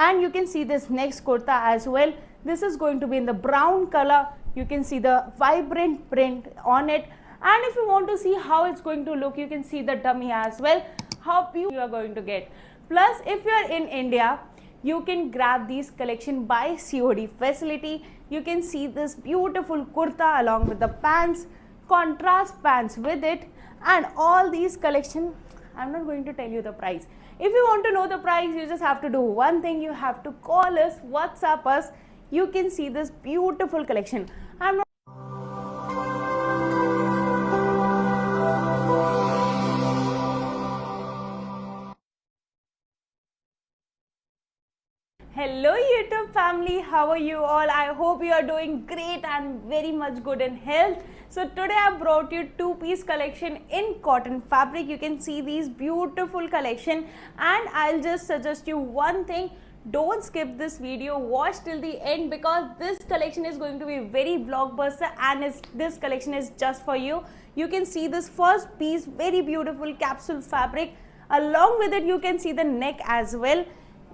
and you can see this next kurta as well. This is going to be in the brown color. You can see the vibrant print on it, and if you want to see how it's going to look, you can see the dummy as well, how beautiful you are going to get. Plus, if you are in India, you can grab these collection by COD facility. You can see this beautiful kurta along with the pants, contrast pants with it, and all these collection. I'm not going to tell you the price. If you want to know the price, you just have to do one thing. You have to call us, WhatsApp us. You can see this beautiful collection. I'm not Hello YouTube family, how are you all? I hope you are doing great and very much good in health. So today I brought you two-piece collection in cotton fabric. You can see these beautiful collection, and I'll just suggest you one thing. Don't skip this video, watch till the end, because this collection is going to be very blockbuster, and this collection is just for you. You can see this first piece, very beautiful capsule fabric. Along with it, you can see the neck as well.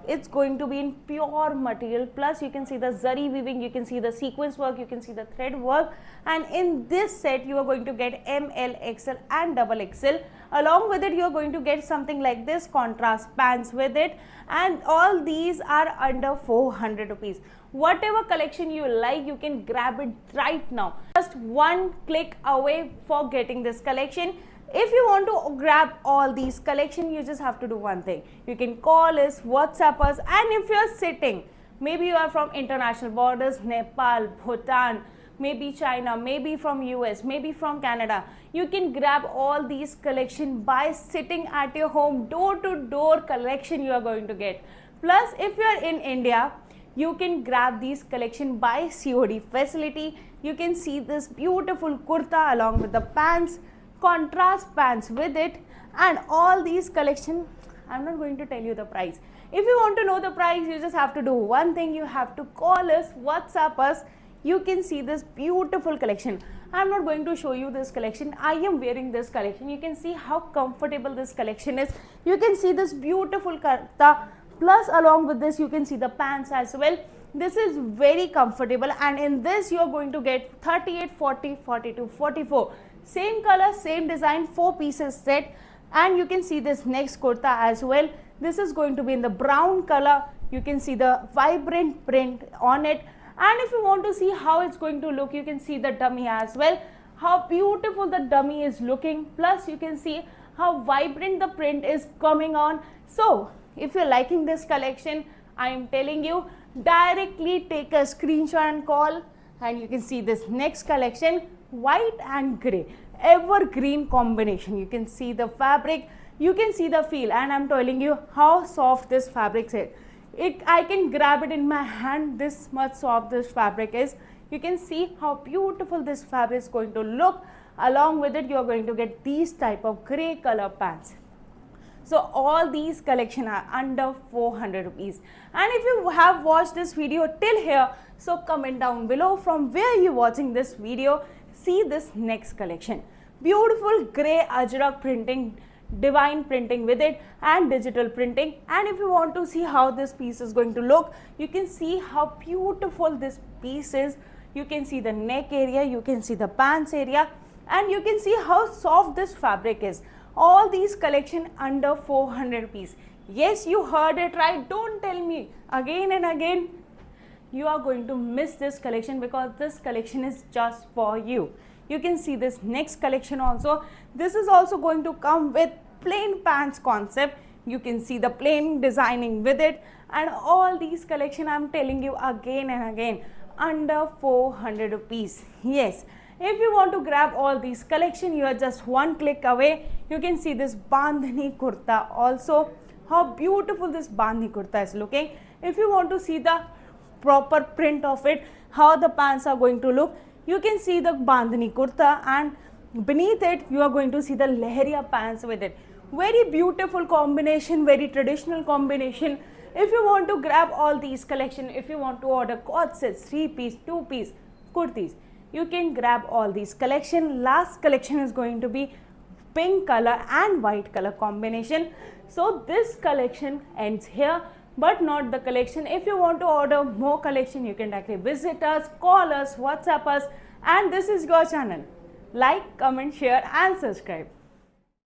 It's going to be in pure material, plus you can see the zari weaving, you can see the sequence work, you can see the thread work, and in this set you are going to get ML, XL and XXL. Along with it, you are going to get something like this contrast pants with it, and all these are under 400 rupees. Whatever collection you like, you can grab it right now. Just one click away for getting this collection. If you want to grab all these collection, you just have to do one thing. You can call us, WhatsApp us, and if you are sitting, maybe you are from international borders, Nepal, Bhutan, maybe China, maybe from US, maybe from Canada, you can grab all these collection by sitting at your home. Door to door collection you are going to get. Plus, if you are in India, you can grab these collection by COD facility. You can see this beautiful kurta along with the pants, contrast pants with it, and all these collection. I'm not going to tell you the price. If you want to know the price, you just have to do one thing. You have to call us, WhatsApp us. You can see this beautiful collection. I'm not going to show you this collection. I am wearing this collection. You can see how comfortable this collection is. You can see this beautiful kurta, plus along with this you can see the pants as well. This is very comfortable, and in this you are going to get 38, 40, 42, 44. Same color, same design, 4 pieces set, and you can see this next kurta as well. This is going to be in the brown color. You can see the vibrant print on it, and if you want to see how it's going to look, you can see the dummy as well, how beautiful the dummy is looking, plus you can see how vibrant the print is coming on. So if you're liking this collection, I am telling you, directly take a screenshot and call. And you can see this next collection, white and grey, evergreen combination. You can see the fabric, you can see the feel, and I'm telling you how soft this fabric is. I can grab it in my hand, this much soft this fabric is. You can see how beautiful this fabric is going to look. Along with it, you are going to get these type of grey color pants. So all these collection are under 400 rupees. And if you have watched this video till here, so comment down below from where you're watching this video. See this next collection. Beautiful grey ajrak printing, divine printing with it, and digital printing. And if you want to see how this piece is going to look, you can see how beautiful this piece is. You can see the neck area, you can see the pants area, and you can see how soft this fabric is. All these collection under 400 rupees. Yes, you heard it right. Don't tell me again and again you are going to miss this collection, because this collection is just for you. You can see this next collection also. This is also going to come with plain pants concept. You can see the plain designing with it, and all these collection, I'm telling you again and again, under 400 rupees. Yes. If you want to grab all these collection, you are just one click away. You can see this bandhani kurta also, how beautiful this bandhani kurta is looking. If you want to see the proper print of it, how the pants are going to look, you can see the bandhani kurta, and beneath it you are going to see the lehriya pants with it. Very beautiful combination, very traditional combination. If you want to grab all these collection, if you want to order cord sets, 3-piece, 2-piece, kurtis, you can grab all these collection. Last collection is going to be pink color and white color combination. So this collection ends here. but not the collection. If you want to order more collection, you can directly visit us, call us, WhatsApp us, and this is your channel. Like, comment, share and subscribe.